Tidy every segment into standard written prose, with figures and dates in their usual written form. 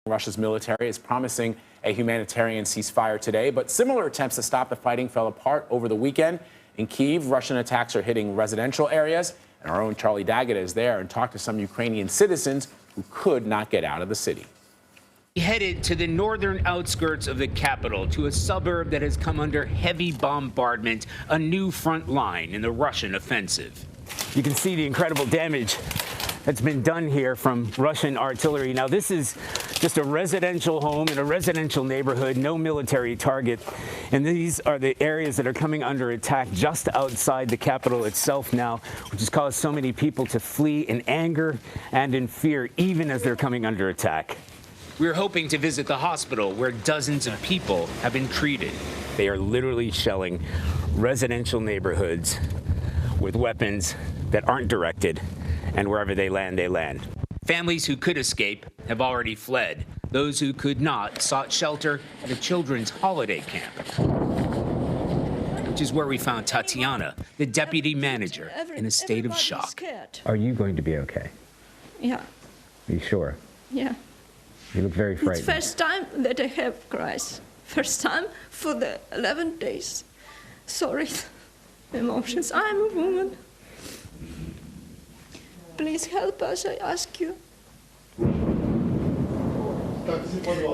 Russia's military is promising a humanitarian ceasefire today, but similar attempts to stop the fighting fell apart over the weekend. In Kyiv, Russian attacks are hitting residential areas, and our own Charlie Daggett is there and talked to some Ukrainian citizens who could not get out of the city. He headed to the northern outskirts of the capital, to a suburb that has come under heavy bombardment, a new front line in the Russian offensive. You can see the incredible damage that's been done here from Russian artillery. Now, this is just a residential home in a residential neighborhood, no military target. And these are the areas that are coming under attack just outside the capital itself now, which has caused so many people to flee in anger and in fear, even as they're coming under attack. We're hoping to visit the hospital where dozens of people have been treated. They are literally shelling residential neighborhoods with weapons that aren't directed, and wherever they land, they land. Families who could escape have already fled. Those who could not sought shelter at a children's holiday camp, which is where we found Tatiana, the deputy manager, in a state of shock. Are you going to be okay? Yeah. Are you sure? Yeah. You look very frightened. It's first time that I have cries. First time for the 11 days. Sorry, emotions. I'm a woman. Please help us, I ask you.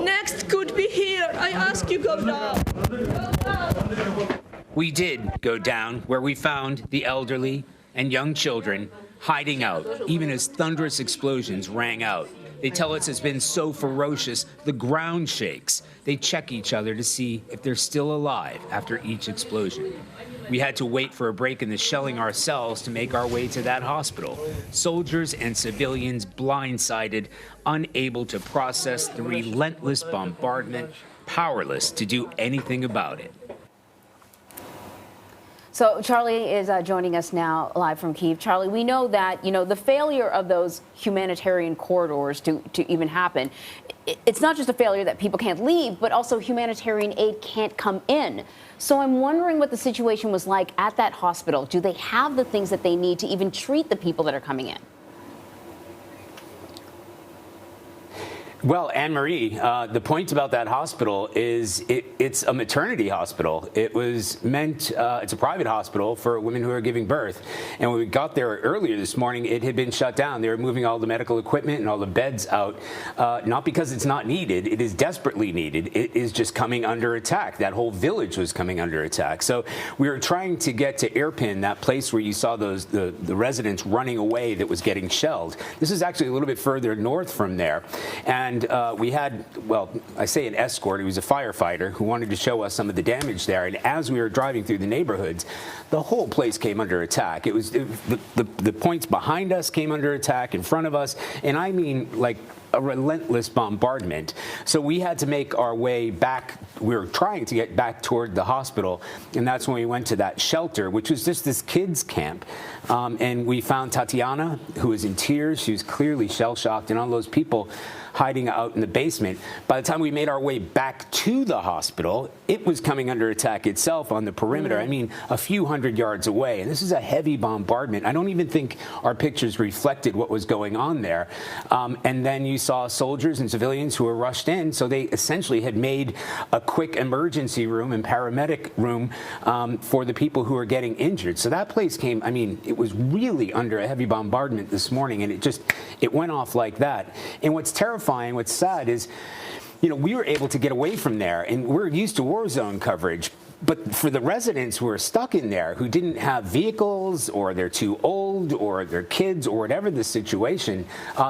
Next could be here. I ask you, go down. Go down. We did go down where we found the elderly and young children hiding out, even as thunderous explosions rang out. They tell us it's been so ferocious, the ground shakes. They check each other to see if they're still alive after each explosion. We had to wait for a break in the shelling ourselves to make our way to that hospital. Soldiers and civilians blindsided, unable to process the relentless bombardment, powerless to do anything about it. So Charlie is joining us now live from Kyiv. Charlie, we know that, the failure of those humanitarian corridors to even happen, it's not just a failure that people can't leave, but also humanitarian aid can't come in. So I'm wondering what the situation was like at that hospital. Do they have the things that they need to even treat the people that are coming in? Well, Anne-Marie, the point about that hospital is it's a maternity hospital. It was meant, it's a private hospital for women who are giving birth. And when we got there earlier this morning, it had been shut down. They were moving all the medical equipment and all the beds out, not because it's not needed. It is desperately needed. It is just coming under attack. That whole village was coming under attack. So we were trying to get to Irpin, that place where you saw the residents running away that was getting shelled. This is actually a little bit further north from there. And we had, well, I say an escort. He was a firefighter who wanted to show us some of the damage there. And as we were driving through the neighborhoods, the whole place came under attack. It was the points behind us came under attack, in front of us. And I mean, like, a relentless bombardment. So we had to make our way back. We were trying to get back toward the hospital, and that's when we went to that shelter, which was just this kids camp. And we found Tatiana, who was in tears. She was clearly shell-shocked, and all those people hiding out in the basement. By the time we made our way back to the hospital, it was coming under attack itself on the perimeter. I mean, a few hundred yards away. And this is a heavy bombardment. I don't even think our pictures reflected what was going on there. And then you saw soldiers and civilians who were rushed in. So they essentially had made a quick emergency room and paramedic room for the people who were getting injured. So that place came, I mean, it was really under a heavy bombardment this morning, and it went off like that. And what's terrifying, what's sad is, we were able to get away from there, and we're used to war zone coverage. But for the residents who are stuck in there, who didn't have vehicles, or they're too old, or their kids, or whatever the situation,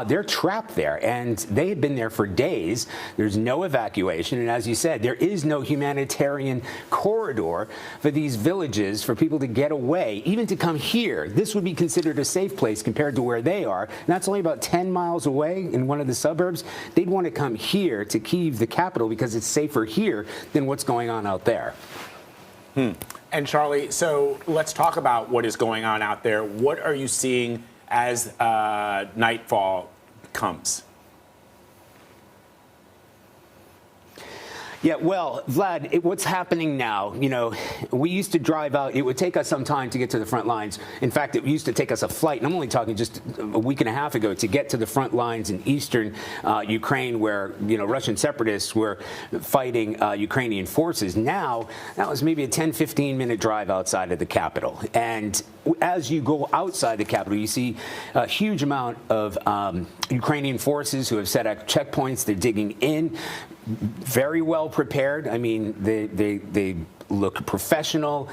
they're trapped there. And they had been there for days. There's no evacuation. And as you said, there is no humanitarian corridor for these villages for people to get away, even to come here. This would be considered a safe place compared to where they are. And that's only about 10 miles away in one of the suburbs. They'd want to come here to Kyiv, the capital, because it's safer here than what's going on out there. And Charlie, so let's talk about what is going on out there. What are you seeing as nightfall comes? Yeah, well, Vlad, what's happening now, we used to drive out. It would take us some time to get to the front lines. In fact, it used to take us a flight, and I'm only talking just a week and a half ago, to get to the front lines in eastern Ukraine, where, Russian separatists were fighting Ukrainian forces. Now, that was maybe a 10, 15-minute drive outside of the capital. And as you go outside the capital, you see a huge amount of Ukrainian forces who have set up checkpoints. They're digging in, very well prepared. I mean, they look professional,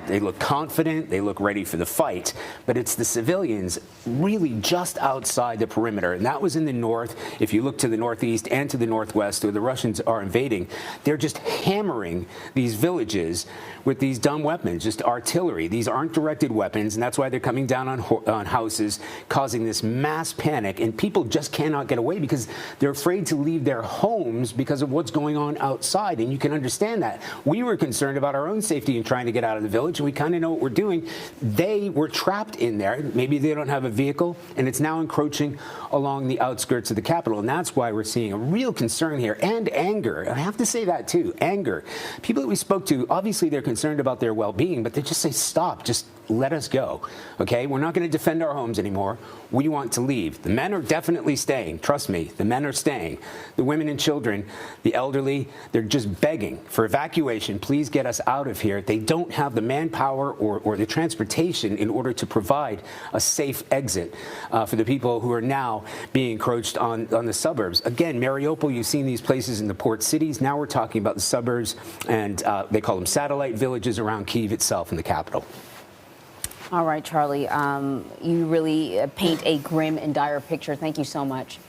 they look confident, they look ready for the fight. But it's the civilians really just outside the perimeter. And that was in the north. If you look to the northeast and to the northwest, where the Russians are invading, they're just hammering these villages with these dumb weapons, just artillery. These aren't directed weapons, and that's why they're coming down on houses, causing this mass panic. And people just cannot get away because they're afraid to leave their homes because of what's going on outside. And you can understand that. We were concerned about our own safety and trying to get out of the village, and we kind of know what we're doing. They were trapped in there. Maybe they don't have a vehicle, and it's now encroaching along the outskirts of the capital. And that's why we're seeing a real concern here, and anger. I have to say that too, anger. People that we spoke to, obviously they're concerned about their well-being, but they just say, stop, just let us go. Okay, we're not going to defend our homes anymore. We want to leave. The men are definitely staying. Trust me, the men are staying. The women and children, the elderly, they're just begging for evacuation. Please get us out of here. They don't have the manpower or the transportation in order to provide a safe exit for the people who are now being encroached on the suburbs. Again, Mariupol, you've seen these places in the port cities. Now we're talking about the suburbs, and they call them satellite villages around Kyiv itself in the capital. All right, Charlie, you really paint a grim and dire picture. Thank you so much.